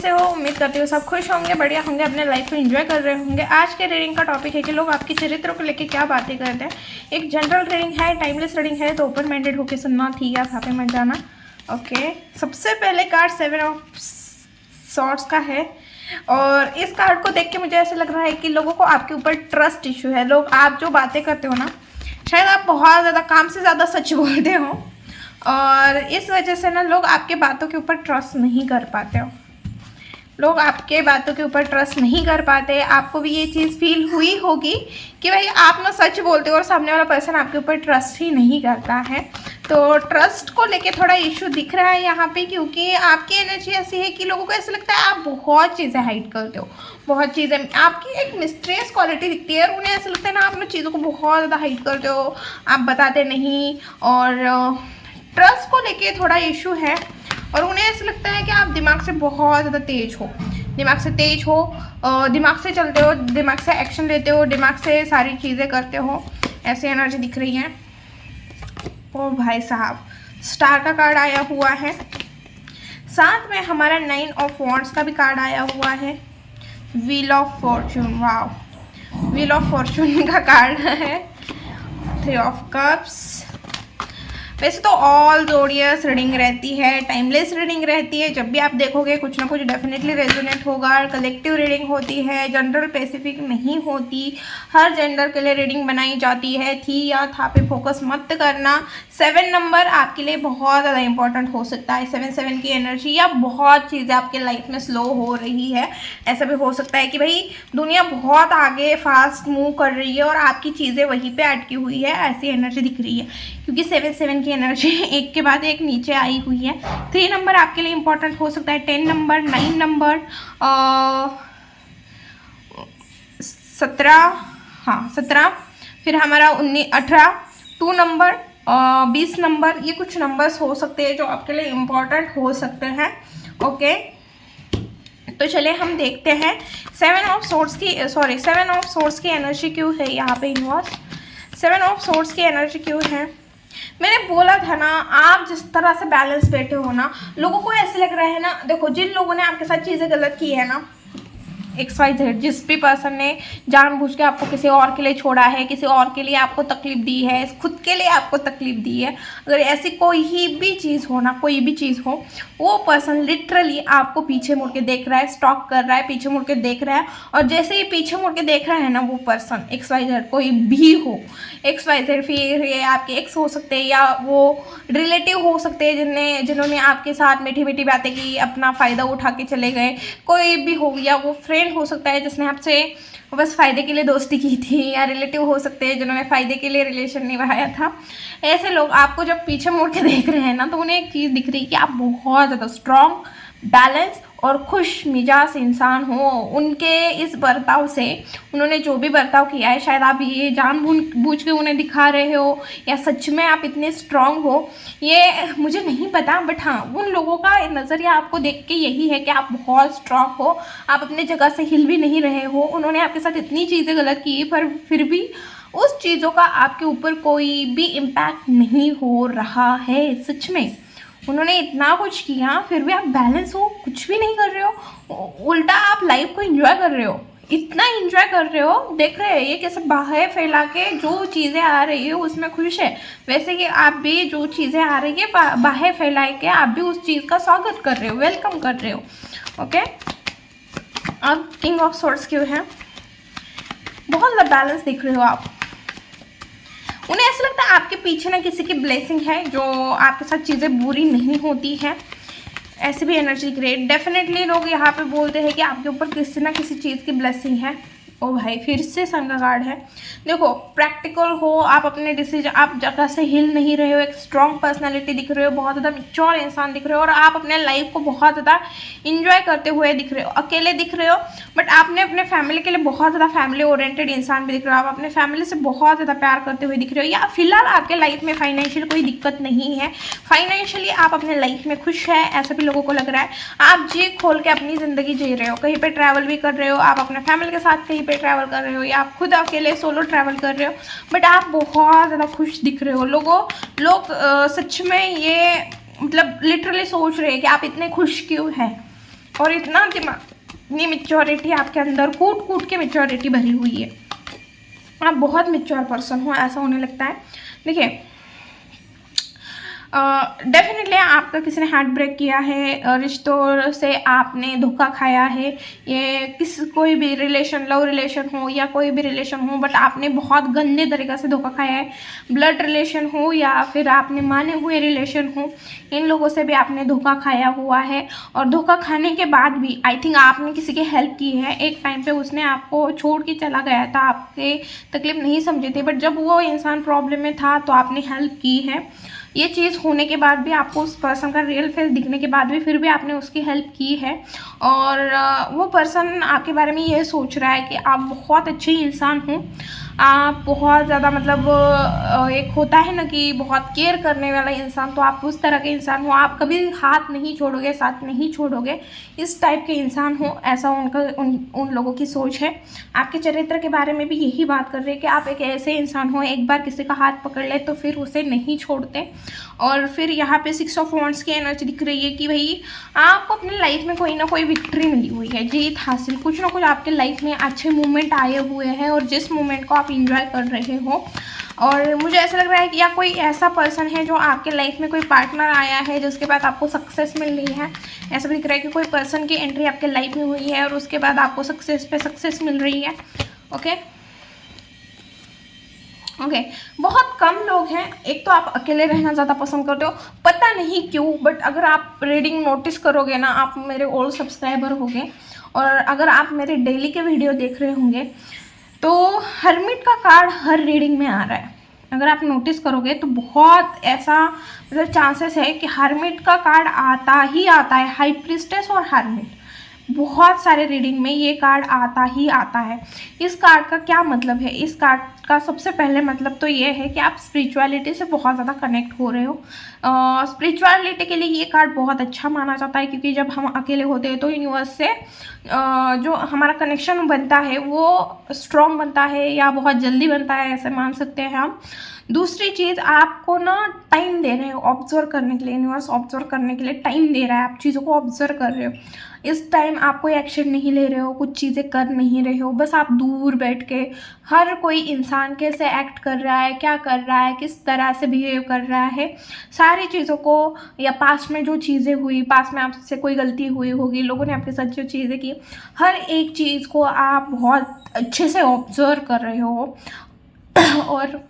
कैसे हो? उम्मीद करती हूँ सब खुश होंगे, बढ़िया होंगे, अपने लाइफ को एंजॉय कर रहे होंगे। आज के रीडिंग का टॉपिक है कि लोग आपके चरित्र को लेकर क्या बातें करते हैं। एक जनरल रीडिंग है, टाइमलेस रीडिंग है, तो ओपन माइंडेड होकर सुनना, ठीक है, यहाँ पे मत जाना। ओके, सबसे पहले कार्ड 7 ऑफ सॉर्ड्स का है और इस कार्ड को देख के मुझे ऐसा लग रहा है कि लोगों को आपके ऊपर ट्रस्ट इशू है। लोग आप जो बातें करते हो ना, शायद आप बहुत ज़्यादा काम से ज़्यादा सच बोलते हो और इस वजह से ना लोग आपके बातों के ऊपर ट्रस्ट नहीं कर पाते हो। लोग आपके बातों के ऊपर ट्रस्ट नहीं कर पाते। आपको भी ये चीज़ फील हुई होगी कि भाई आप ना सच बोलते हो और सामने वाला पर्सन आपके ऊपर ट्रस्ट ही नहीं करता है। तो ट्रस्ट को लेके थोड़ा इशू दिख रहा है यहाँ पे, क्योंकि आपकी एनर्जी ऐसी है कि लोगों को ऐसा लगता है आप बहुत चीज़ें हाइड करते हो, बहुत चीज़ें, आपकी एक मिस्टीरियस क्वालिटी दिखती है और उन्हें ऐसा लगता है ना आप ना चीज़ों को बहुत ज़्यादा हाइड करते हो, आप बताते नहीं। और ट्रस्ट को लेके थोड़ा इशू है और उन्हें ऐसा लगता है कि आप दिमाग से बहुत ज़्यादा तेज हो, दिमाग से तेज हो, दिमाग से चलते हो, दिमाग से एक्शन लेते हो, दिमाग से सारी चीज़ें करते हो, ऐसी एनर्जी दिख रही है। ओ भाई साहब, स्टार का कार्ड आया हुआ है, साथ में हमारा 9 ऑफ वॉन्ड्स का भी कार्ड आया हुआ है, wheel of Fortune, wow, wheel of Fortune का कार्ड है, 3 ऑफ कप्स। वैसे तो ऑल ज़ोडियस रीडिंग रहती है, टाइमलेस रीडिंग रहती है, जब भी आप देखोगे कुछ ना कुछ डेफिनेटली रेजोनेट होगा। कलेक्टिव रीडिंग होती है, जनरल स्पेसिफिक नहीं होती, हर जेंडर के लिए रीडिंग बनाई जाती है। थी या था पे फोकस मत करना। 7 नंबर आपके लिए बहुत ज़्यादा इंपॉर्टेंट हो सकता है। 7 की एनर्जी या बहुत चीज़ें आपके लाइफ में स्लो हो रही है। ऐसा भी हो सकता है कि भाई दुनिया बहुत आगे फास्ट मूव कर रही है और आपकी चीज़ें वहीं पे अटकी हुई है, ऐसी एनर्जी दिख रही है, क्योंकि 7 की एनर्जी एक के बाद एक नीचे आई हुई है। 3 नंबर आपके लिए इंपॉर्टेंट हो सकता है, 10 नंबर, 9 नंबर, 17, हाँ 17, फिर हमारा 19, 18, 2 नंबर, 20 नंबर, ये कुछ नंबर्स हो सकते हैं जो आपके लिए इम्पॉर्टेंट हो सकते हैं। ओके, तो चलिए हम देखते हैं 7 ऑफ सोर्ड्स की एनर्जी क्यों है यहाँ पे यूनिवर्स। 7 ऑफ सोर्ड्स की एनर्जी क्यों है? मैंने बोला था ना, आप जिस तरह से बैलेंस बैठे हो ना, लोगों को ऐसे लग रहा है ना, देखो जिन लोगों ने आपके साथ चीज़ें गलत की है ना, XYZ, जिस भी पर्सन ने जानबूझ के आपको किसी और के लिए छोड़ा है, किसी और के लिए आपको तकलीफ दी है, खुद के लिए आपको तकलीफ दी है, अगर ऐसी कोई ही भी चीज़ हो ना, कोई भी चीज़ हो, वो पर्सन लिटरली आपको पीछे मुड़ के देख रहा है, स्टॉक कर रहा है, पीछे मुड़ के देख रहा है। और जैसे ही पीछे मुड़ के देख रहा है ना वो पर्सन, XYZ कोई भी हो, XYZ, फिर ये आपके एक्स हो सकते हैं या वो रिलेटिव हो सकते हैं जिन्होंने आपके साथ मीठी मीठी बातें की, अपना फ़ायदा उठा के चले गए, कोई भी हो, या वो फ्रेंड हो सकता है जिसने आपसे बस फ़ायदे के लिए दोस्ती की थी, या रिलेटिव हो सकते हैं जिन्होंने फ़ायदे के लिए रिलेशन निभाया था। ऐसे लोग आपको जब पीछे मुड़ के देख रहे हैं ना, तो उन्हें एक चीज़ दिख रही है कि आप बहुत ज़्यादा स्ट्रॉन्ग, बैलेंस और खुश मिजाज इंसान हो। उनके इस बर्ताव से, उन्होंने जो भी बर्ताव किया है, शायद आप ये जानबूझ के उन्हें दिखा रहे हो या सच में आप इतने स्ट्रांग हो, ये मुझे नहीं पता, बट हाँ, उन लोगों का नज़रिया आपको देख के यही है कि आप बहुत स्ट्रांग हो, आप अपने जगह से हिल भी नहीं रहे हो। उन्होंने आपके साथ इतनी चीज़ें गलत की पर फिर भी उस चीज़ों का आपके ऊपर कोई भी इम्पैक्ट नहीं हो रहा है। सच में उन्होंने इतना कुछ किया फिर भी आप बैलेंस हो, कुछ भी नहीं कर रहे हो, उल्टा आप लाइफ को एंजॉय कर रहे हो, इतना एंजॉय कर रहे हो। देख रहे हैं ये कैसे बाहें फैला के जो चीज़ें आ रही है उसमें खुश है, वैसे कि आप भी जो चीज़ें आ रही है बाहें फैला के आप भी उस चीज़ का स्वागत कर रहे हो, वेलकम कर रहे हो। ओके, अब किंग ऑफ सोर्ड्स क्यों है? बहुत ज़्यादा बैलेंस दिख रहे हो आप। उन्हें ऐसा लगता है आपके पीछे ना किसी की ब्लेसिंग है, जो आपके साथ चीज़ें बुरी नहीं होती हैं, ऐसी भी एनर्जी ग्रेट। डेफिनेटली लोग यहाँ पे बोलते हैं कि आपके ऊपर किसी ना किसी चीज़ की ब्लेसिंग है। ओ भाई, फिर से सन का कार्ड है। देखो, प्रैक्टिकल हो आप, अपने डिसीजन, आप जगह से हिल नहीं रहे हो, एक स्ट्रॉन्ग पर्सनालिटी दिख रहे हो, बहुत ज़्यादा मैच्योर इंसान दिख रहे हो और आप अपने लाइफ को बहुत ज़्यादा इंजॉय करते हुए दिख रहे हो। अकेले दिख रहे हो बट आपने अपने फैमिली के लिए बहुत ज़्यादा फैमिली ओरिएंटेड इंसान भी दिख रहे हो, आप अपने फैमिली से बहुत ज़्यादा प्यार करते हुए दिख रहे हो। या फिलहाल आपके लाइफ में फाइनेंशियल कोई दिक्कत नहीं है, फाइनेंशियली आप अपने लाइफ में खुश है, ऐसा भी लोगों को लग रहा है। आप जी खोल के अपनी ज़िंदगी जी रहे हो, कहीं पर ट्रैवल भी कर रहे हो, आप अपने फैमिली के साथ कहीं पे ट्रैवल कर रहे हो या आप खुद अकेले सोलो ट्रैवल कर रहे हो, बट आप बहुत ज़्यादा खुश दिख रहे हो। लोग सच में ये मतलब लिटरली सोच रहे हैं कि आप इतने खुश क्यों हैं, और इतना दिमाग, इतनी मेच्योरिटी आपके अंदर, कूट कूट के मेच्योरिटी भरी हुई है। आप बहुत मेच्योर पर्सन हो, ऐसा होने लगता है। देखिए, डेफिनेटली आपका किसी ने हार्ट ब्रेक किया है, रिश्तों से आपने धोखा खाया है, ये कोई भी रिलेशन, लव रिलेशन हो या कोई भी रिलेशन हो, बट आपने बहुत गंदे तरीक़े से धोखा खाया है। ब्लड रिलेशन हो या फिर आपने माने हुए रिलेशन हो, इन लोगों से भी आपने धोखा खाया हुआ है। और धोखा खाने के बाद भी आई थिंक आपने किसी की हेल्प की है। एक टाइम पे उसने आपको छोड़ के चला गया था, आपके तकलीफ नहीं समझी थी, बट जब वो इंसान प्रॉब्लम में था तो आपने हेल्प की है। ये चीज़ होने के बाद भी, आपको उस पर्सन का रियल फेस दिखने के बाद भी, फिर भी आपने उसकी हेल्प की है। और वो पर्सन आपके बारे में ये सोच रहा है कि आप बहुत अच्छे इंसान हो, आप बहुत ज़्यादा मतलब एक होता है ना कि बहुत केयर करने वाला इंसान, तो आप उस तरह के इंसान हो, आप कभी हाथ नहीं छोड़ोगे, साथ नहीं छोड़ोगे, इस टाइप के इंसान हो, ऐसा उन लोगों की सोच है। आपके चरित्र के बारे में भी यही बात कर रहे हैं कि आप एक ऐसे इंसान हो, एक बार किसी का हाथ पकड़ ले तो फिर उसे नहीं छोड़ते। और फिर यहाँ पे 6 ऑफ वांड्स की एनर्जी दिख रही है कि भाई आपको अपने लाइफ में कोई ना कोई विक्ट्री मिली हुई है, जीत हासिल, कुछ ना कुछ आपके लाइफ में अच्छे मोमेंट आए हुए हैं और जिस मोमेंट को आप इंजॉय कर रहे हो। और मुझे ऐसा लग रहा है कि या कोई ऐसा पर्सन है जो आपके लाइफ में, कोई पार्टनर आया है जिसके बाद आपको सक्सेस मिल रही है। ऐसा भी दिख रहा है कि कोई पर्सन की एंट्री आपके लाइफ में हुई है और उसके बाद आपको सक्सेस पे सक्सेस मिल रही है। ओके, बहुत कम लोग हैं। एक तो आप अकेले रहना ज़्यादा पसंद करते हो, पता नहीं क्यों, बट अगर आप रीडिंग नोटिस करोगे ना, आप मेरे ओल्ड सब्सक्राइबर होंगे और अगर आप मेरे डेली के वीडियो देख रहे होंगे तो हर्मिट का कार्ड हर रीडिंग में आ रहा है। अगर आप नोटिस करोगे तो बहुत ऐसा मतलब चांसेस है कि हर्मिट का कार्ड आता ही आता है। हाई प्रीस्टेस और हर्मिट, बहुत सारे रीडिंग में ये कार्ड आता ही आता है। इस कार्ड का क्या मतलब है? इस कार्ड का सबसे पहले मतलब तो ये है कि आप स्पिरिचुअलिटी से बहुत ज़्यादा कनेक्ट हो रहे हो। स्पिरिचुअलिटी के लिए ये कार्ड बहुत अच्छा माना जाता है, क्योंकि जब हम अकेले होते हैं तो यूनिवर्स से जो हमारा कनेक्शन बनता है वो स्ट्रॉन्ग बनता है या बहुत जल्दी बनता है, ऐसे मान सकते हैं हम। दूसरी चीज़, आपको ना टाइम दे रहे हो ऑब्जर्व करने के लिए, यूनिवर्स ऑब्जर्व करने के लिए टाइम दे रहा है, आप चीज़ों को ऑब्जर्व कर रहे हो। इस टाइम आप कोई एक्शन नहीं ले रहे हो, कुछ चीज़ें कर नहीं रहे हो, बस आप दूर बैठ के हर कोई इंसान कैसे एक्ट कर रहा है, क्या कर रहा है, किस तरह से बिहेव कर रहा है, सारी चीज़ों को, या पास्ट में जो चीज़ें हुई, पास्ट में आपसे कोई गलती हुई होगी, लोगों ने आपके साथ जो चीज़ें की, हर एक चीज़ को आप बहुत अच्छे से ऑब्जर्व कर रहे हो और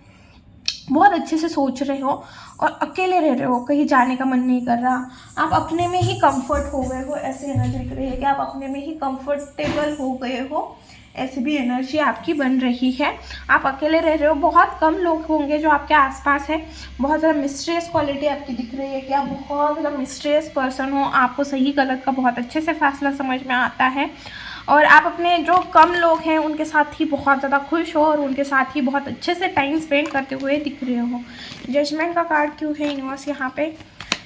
बहुत अच्छे से सोच रहे हो और अकेले रह रहे हो, कहीं जाने का मन नहीं कर रहा, आप अपने में ही कंफर्ट हो गए हो, ऐसी एनर्जी दिख रही है कि आप अपने में ही कंफर्टेबल हो गए हो, ऐसी भी एनर्जी आपकी बन रही है। आप अकेले रह रहे हो, बहुत कम लोग होंगे जो आपके आसपास है। बहुत ज़्यादा मिस्टीरियस क्वालिटी आपकी दिख रही है कि आप बहुत ज़्यादा मिस्टीरियस पर्सन हो, आपको सही गलत का बहुत अच्छे से फैसला समझ में आता है और आप अपने जो कम लोग हैं उनके साथ ही बहुत ज़्यादा खुश हो और उनके साथ ही बहुत अच्छे से टाइम स्पेंड करते हुए दिख रहे हो। जजमेंट का कार्ड क्यों है यूनिवर्स यहाँ पे?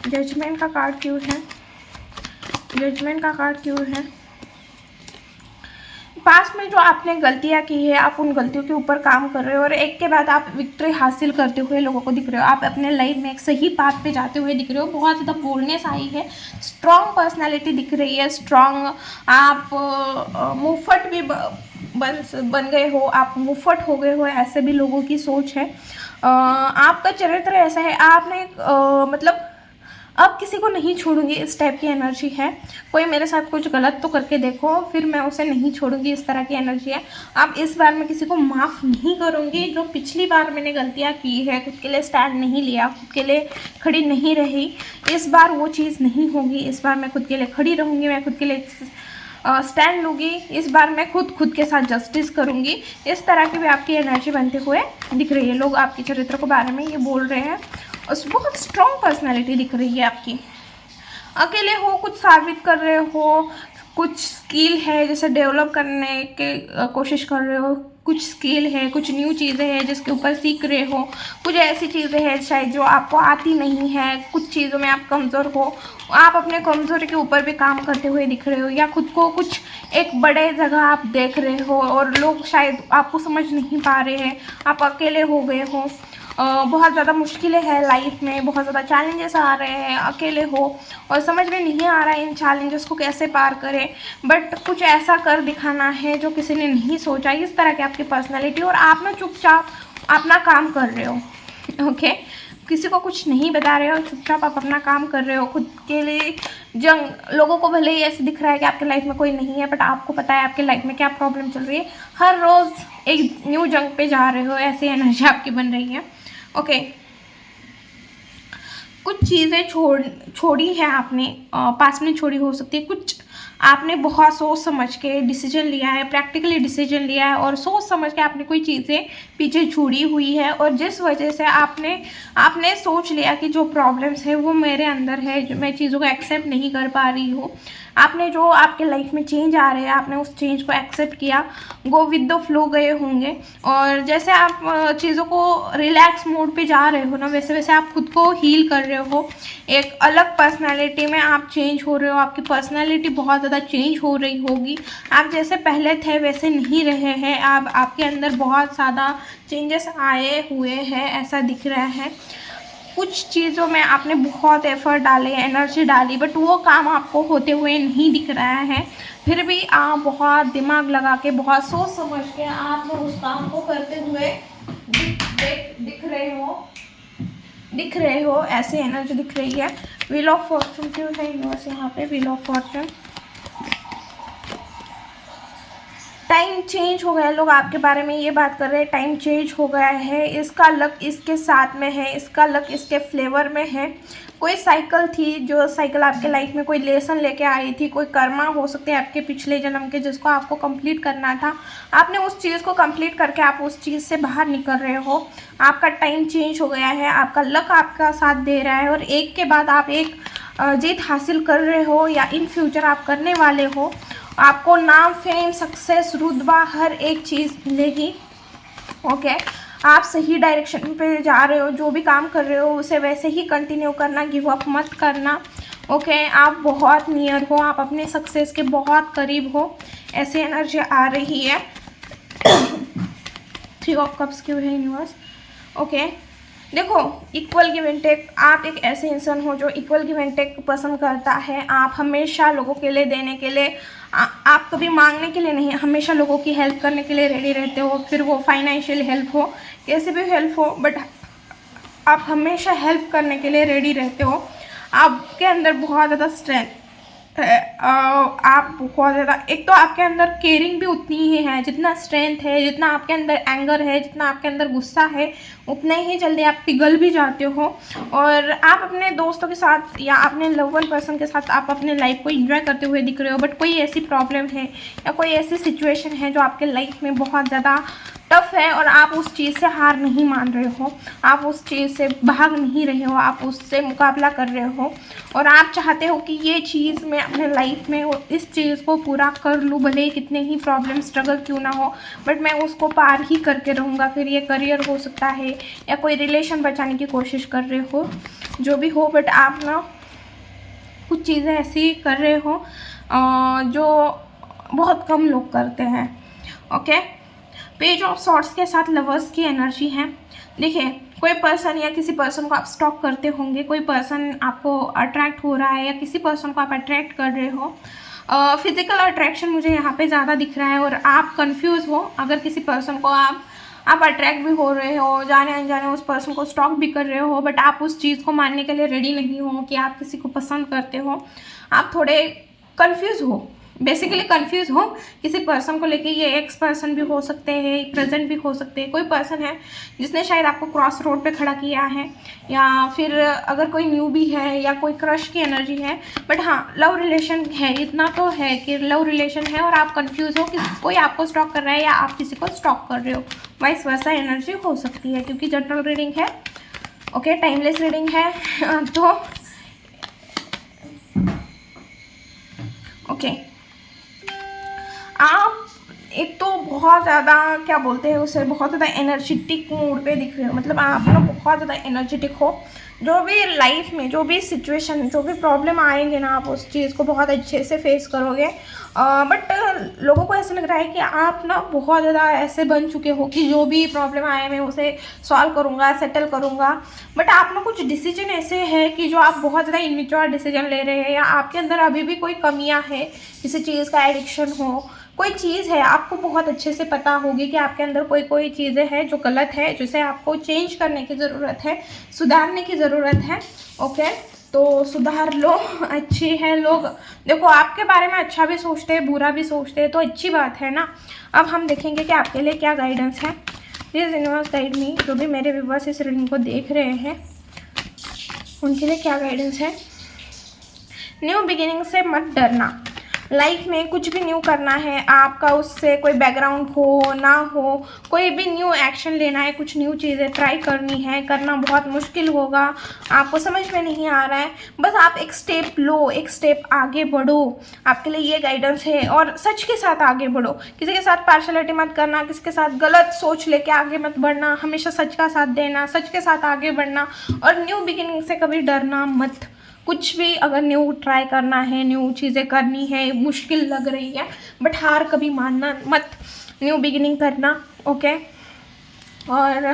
जजमेंट का कार्ड क्यों है? जजमेंट का कार्ड क्यों है? पास्ट में जो आपने गलतियाँ की है, आप उन गलतियों के ऊपर काम कर रहे हो और एक के बाद आप विक्ट्री हासिल करते हुए लोगों को दिख रहे हो। आप अपने लाइफ में एक सही पाथ पे जाते हुए दिख रहे हो। बहुत ज़्यादा बोल्डनेस आई है, स्ट्रॉन्ग पर्सनालिटी दिख रही है, स्ट्रॉन्ग। आप मुफट भी बन गए हो, आप मुफट हो गए हो, ऐसे भी लोगों की सोच है। आपका चरित्र ऐसा है, आपने मतलब अब किसी को नहीं छोड़ूंगी, इस टाइप की एनर्जी है। कोई मेरे साथ कुछ गलत तो करके देखो, फिर मैं उसे नहीं छोड़ूंगी, इस तरह की एनर्जी है। अब इस बार मैं किसी को माफ़ नहीं करूंगी। जो पिछली बार मैंने गलतियां की है, खुद के लिए स्टैंड नहीं लिया, खुद के लिए खड़ी नहीं रही, इस बार वो चीज़ नहीं होगी। इस बार मैं खुद के लिए खड़ी रहूँगी, मैं खुद के लिए स्टैंड लूँगी। इस बार मैं खुद के साथ जस्टिस करूँगी। इस तरह की भी आपकी एनर्जी बनते हुए दिख रही है। लोग आपके चरित्र के बारे में ये बोल रहे हैं और बहुत स्ट्रॉन्ग पर्सनैलिटी दिख रही है आपकी। अकेले हो, कुछ साबित कर रहे हो, कुछ स्किल है जैसे डेवलप करने के कोशिश कर रहे हो, कुछ स्किल है, कुछ न्यू चीज़ें हैं जिसके ऊपर सीख रहे हो, कुछ ऐसी चीज़ें हैं शायद जो आपको आती नहीं है, कुछ चीज़ों में आप कमज़ोर हो, आप अपने कमज़ोरी के ऊपर भी काम करते हुए दिख रहे हो, या खुद को कुछ एक बड़े जगह आप देख रहे हो और लोग शायद आपको समझ नहीं पा रहे हैं, आप अकेले हो गए हो बहुत ज़्यादा मुश्किलें हैं लाइफ में, बहुत ज़्यादा चैलेंजेस आ रहे हैं, अकेले हो और समझ में नहीं आ रहा है इन चैलेंजेस को कैसे पार करें, बट कुछ ऐसा कर दिखाना है जो किसी ने नहीं सोचा। इस तरह की आपकी पर्सनैलिटी, और आप ना चुपचाप अपना काम कर रहे हो। ओके, किसी को कुछ नहीं बता रहे हो, चुपचाप आप अपना काम कर रहे हो खुद के लिए। जंग लोगों को भले ही ऐसे दिख रहा है कि आपके लाइफ में कोई नहीं है, बट आपको पता है आपके लाइफ में क्या प्रॉब्लम चल रही है। हर रोज़ एक न्यू जंग पे जा रहे हो, ऐसी एनर्जी आपकी बन रही है। ओके, कुछ चीज़ें छोड़ी है आपने, पास में छोड़ी हो सकती है, कुछ आपने बहुत सोच समझ के डिसीजन लिया है, प्रैक्टिकली डिसीजन लिया है और सोच समझ के आपने कोई चीज़ें पीछे छोड़ी हुई है, और जिस वजह से आपने सोच लिया कि जो प्रॉब्लम्स है वो मेरे अंदर है, जो मैं चीज़ों को एक्सेप्ट नहीं कर पा रही हूँ। आपने जो आपके लाइफ में चेंज आ रहे हैं, आपने उस चेंज को एक्सेप्ट किया, गो विद द फ्लो गए होंगे, और जैसे आप चीज़ों को रिलैक्स मोड पे जा रहे हो ना, वैसे वैसे आप खुद को हील कर रहे हो। एक अलग पर्सनालिटी में आप चेंज हो रहे हो, आपकी पर्सनालिटी बहुत ज़्यादा चेंज हो रही होगी। आप जैसे पहले थे वैसे नहीं रहे हैं, आपके अंदर बहुत ज़्यादा चेंजेस आए हुए हैं, ऐसा दिख रहा है। कुछ चीज़ों में आपने बहुत एफर्ट डाले, एनर्जी डाली, बट वो काम आपको होते हुए नहीं दिख रहा है। फिर भी आप बहुत दिमाग लगा के, बहुत सोच समझ के आप उस काम को करते हुए दिख रहे हो, ऐसी एनर्जी दिख रही है। व्हील ऑफ फॉर्चून क्यों है यूनिवर्स यहाँ पे? Wheel of Fortune, time change हो गया। लोग आपके बारे में ये बात कर रहे हैं, टाइम चेंज हो गया है, इसका लक इसके साथ में है, इसका लक इसके फ्लेवर में है। कोई साइकिल थी, जो साइकिल आपके लाइफ में कोई लेसन लेके आई थी, कोई कर्मा हो सकते हैं आपके पिछले जन्म के, जिसको आपको कंप्लीट करना था। आपने उस चीज़ को कंप्लीट करके आप उस चीज़ से बाहर निकल रहे हो। आपका टाइम चेंज हो गया है, आपका लक आपका साथ दे रहा है, और एक के बाद आप एक जीत हासिल कर रहे हो, या इन फ्यूचर आप करने वाले हो। आपको नाम, फेम, सक्सेस, रुतबा, हर एक चीज़ मिलेगी। ओके, आप सही डायरेक्शन पे जा रहे हो, जो भी काम कर रहे हो उसे वैसे ही कंटिन्यू करना, गिव अप मत करना। ओके, आप बहुत नियर हो, आप अपने सक्सेस के बहुत करीब हो, ऐसी एनर्जी आ रही है। 3 ऑफ कप्स क्यों है यूनिवर्स? ओके, देखो, इक्वल गिव एंड टेक, आप एक ऐसे इंसान हो जो इक्वल गिव एंड टेक पसंद करता है। आप हमेशा लोगों के लिए देने के लिए, आप कभी मांगने के लिए नहीं, हमेशा लोगों की हेल्प करने के लिए रेडी रहते हो। फिर वो फाइनेंशियल हेल्प हो, कैसे भी हेल्प हो, बट आप हमेशा हेल्प करने के लिए रेडी रहते हो। आपके अंदर बहुत ज़्यादा स्ट्रेंथ है, आप बहुत ज़्यादा, एक तो आपके अंदर केयरिंग भी उतनी ही है जितना स्ट्रेंथ है, जितना आपके अंदर एंगर है, जितना आपके अंदर गुस्सा है, उतने ही जल्दी आप पिघल भी जाते हो। और आप अपने दोस्तों के साथ या अपने लव वन पर्सन के साथ आप अपने लाइफ को एंजॉय करते हुए दिख रहे हो, बट कोई ऐसी प्रॉब्लम है या कोई ऐसी सिचुएशन है जो आपके लाइफ में बहुत ज़्यादा टफ है, और आप उस चीज़ से हार नहीं मान रहे हो, आप उस चीज़ से भाग नहीं रहे हो, आप उससे मुकाबला कर रहे हो, और आप चाहते हो कि ये चीज़ मैं अपने लाइफ में इस चीज़ को पूरा कर लूँ, भले ही कितने ही प्रॉब्लम स्ट्रगल क्यों ना हो, बट मैं उसको पार ही करके रहूँगा। फिर ये करियर हो सकता है या कोई रिलेशन बचाने की कोशिश कर रहे हो, जो भी हो, बट आप ना कुछ चीज़ें ऐसी कर रहे हो जो बहुत कम लोग करते हैं। ओके, पेज ऑफ सॉर्ट्स के साथ लवर्स की एनर्जी है। देखिए, कोई पर्सन या किसी पर्सन को आप स्टॉक करते होंगे, कोई पर्सन आपको अट्रैक्ट हो रहा है या किसी पर्सन को आप अट्रैक्ट कर रहे हो। फिजिकल अट्रैक्शन मुझे यहाँ पे ज़्यादा दिख रहा है, और आप कंफ्यूज हो। अगर किसी पर्सन को आप अट्रैक्ट भी हो रहे हो, जाने अनजाने उस पर्सन को स्टॉक भी कर रहे हो, बट आप उस चीज़ को मानने के लिए रेडी नहीं हो कि आप किसी को पसंद करते हो। आप थोड़े कंफ्यूज हो, बेसिकली कंफ्यूज हो किसी पर्सन को लेके। ये एक्स पर्सन भी हो सकते हैं, प्रेजेंट भी हो सकते हैं। कोई पर्सन है जिसने शायद आपको क्रॉस रोड पे खड़ा किया है, या फिर अगर कोई न्यू भी है या कोई क्रश की एनर्जी है। बट हाँ, लव रिलेशन है, इतना तो है कि लव रिलेशन है, और आप कंफ्यूज हो कि कोई आपको स्टॉक कर रहा है या आप किसी को स्टॉक कर रहे हो। वाइस वर्सा एनर्जी हो सकती है, क्योंकि जनरल रीडिंग है। ओके, टाइमलेस रीडिंग है। तो ओके, आप एक तो बहुत ज़्यादा क्या बोलते हैं उसे, बहुत ज़्यादा एनर्जेटिक मूड पे दिख रहे हो। मतलब आप ना बहुत ज़्यादा एनर्जेटिक हो, जो भी लाइफ में जो भी सिचुएशन, जो भी प्रॉब्लम आएंगे ना, आप उस चीज़ को बहुत अच्छे से फेस करोगे। बट लोगों को ऐसा लग रहा है कि आप ना बहुत ज़्यादा ऐसे बन चुके हो कि जो भी प्रॉब्लम आए मैं उसे सॉल्व करूँगा, सेटल करूँगा। बट आप ना कुछ डिसीजन ऐसे है कि जो आप बहुत ज़्यादा इनमेच्योर डिसीजन ले रहे हैं, या आपके अंदर अभी भी कोई कमियाँ है, किसी चीज़ का एडिक्शन हो, कोई चीज़ है, आपको बहुत अच्छे से पता होगी कि आपके अंदर कोई चीज़ें हैं जो गलत है, जिसे आपको चेंज करने की ज़रूरत है, सुधारने की ज़रूरत है। ओके, तो सुधार लो। अच्छी है, लोग देखो आपके बारे में अच्छा भी सोचते हैं, बुरा भी सोचते हैं, तो अच्छी बात है ना। अब हम देखेंगे कि आपके लिए क्या गाइडेंस है। Please universe guide me. जो भी मेरे व्यूअर्स इस रीडिंग को देख रहे हैं उनके लिए क्या गाइडेंस है। न्यू बिगिनिंग से मत डरना। लाइफ में कुछ भी न्यू करना है आपका, उससे कोई बैकग्राउंड हो ना हो, कोई भी न्यू एक्शन लेना है, कुछ न्यू चीज़ें ट्राई करनी है, करना बहुत मुश्किल होगा, आपको समझ में नहीं आ रहा है, बस आप एक स्टेप लो, एक स्टेप आगे बढ़ो। आपके लिए ये गाइडेंस है। और सच के साथ आगे बढ़ो, किसी के साथ पार्शलिटी मत करना, किसी के साथ गलत सोच लेके आगे मत बढ़ना, हमेशा सच का साथ देना, सच के साथ आगे बढ़ना। और न्यू बिगिनिंग से कभी डरना मत। कुछ भी अगर न्यू ट्राई करना है, न्यू चीज़ें करनी है, मुश्किल लग रही है, बट हार कभी मानना मत, न्यू बिगिनिंग करना। ओके, और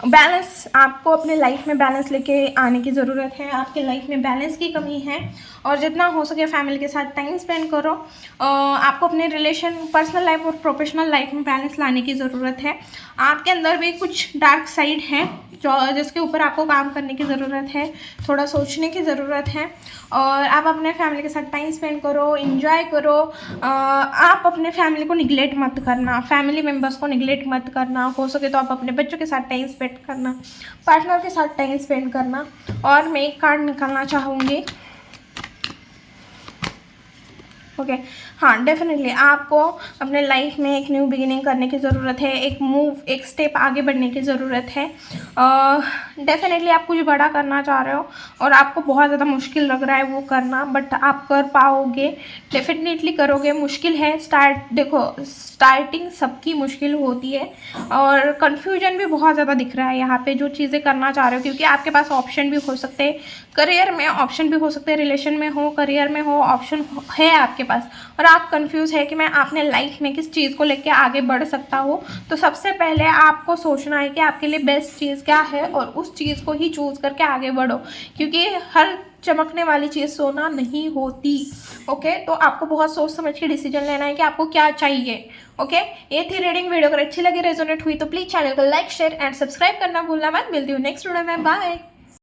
बैलेंस, आपको अपने लाइफ में बैलेंस लेके आने की ज़रूरत है। आपके लाइफ में बैलेंस की कमी है, और जितना हो सके फैमिली के साथ टाइम स्पेंड करो। आपको अपने रिलेशन, पर्सनल लाइफ और प्रोफेशनल लाइफ में बैलेंस लाने की ज़रूरत है। आपके अंदर भी कुछ डार्क साइड है जो जिसके ऊपर आपको काम करने की ज़रूरत है, थोड़ा सोचने की ज़रूरत है। और आप अपने फैमिली के साथ टाइम स्पेंड करो, एंजॉय करो। आप अपने फैमिली को निगलेक्ट मत करना, फैमिली मेम्बर्स को निगलेक्ट मत करना। हो सके तो आप अपने बच्चों के साथ टाइम स्पेंड करना, पार्टनर के साथ टाइम स्पेंड करना। और मैं एक कार्ड निकालना चाहूँगी। ओके, हाँ, डेफिनेटली आपको अपने लाइफ में एक न्यू बिगिनिंग करने की ज़रूरत है, एक मूव, एक स्टेप आगे बढ़ने की ज़रूरत है। डेफिनेटली आप कुछ बड़ा करना चाह रहे हो और आपको बहुत ज़्यादा मुश्किल लग रहा है वो करना, बट आप कर पाओगे, डेफिनेटली करोगे। मुश्किल है, स्टार्टिंग सबकी मुश्किल होती है, और कन्फ्यूजन भी बहुत ज़्यादा दिख रहा है यहाँ पे जो चीज़ें करना चाह रहे हो, क्योंकि आपके पास ऑप्शन भी हो सकते हैं, करियर में ऑप्शन भी हो सकते हैं, रिलेशन में हो, करियर में हो, ऑप्शन है आपके पास, और आप कंफ्यूज है कि मैं अपने लाइफ में किस चीज़ को लेके आगे बढ़ सकता हूँ। तो सबसे पहले आपको सोचना है कि आपके लिए बेस्ट चीज़ क्या है, और उस चीज़ को ही चूज़ करके आगे बढ़ो, क्योंकि हर चमकने वाली चीज़ सोना नहीं होती। ओके, तो आपको बहुत सोच समझ के डिसीजन लेना है कि आपको क्या चाहिए। ओके, ये थी रीडिंग। वीडियो अगर अच्छी लगी, रेजोनेट हुई, तो प्लीज़ चैनल को लाइक, शेयर एंड सब्सक्राइब करना भूलना मत। मिलती हूँ नेक्स्ट वीडियो में। बाय।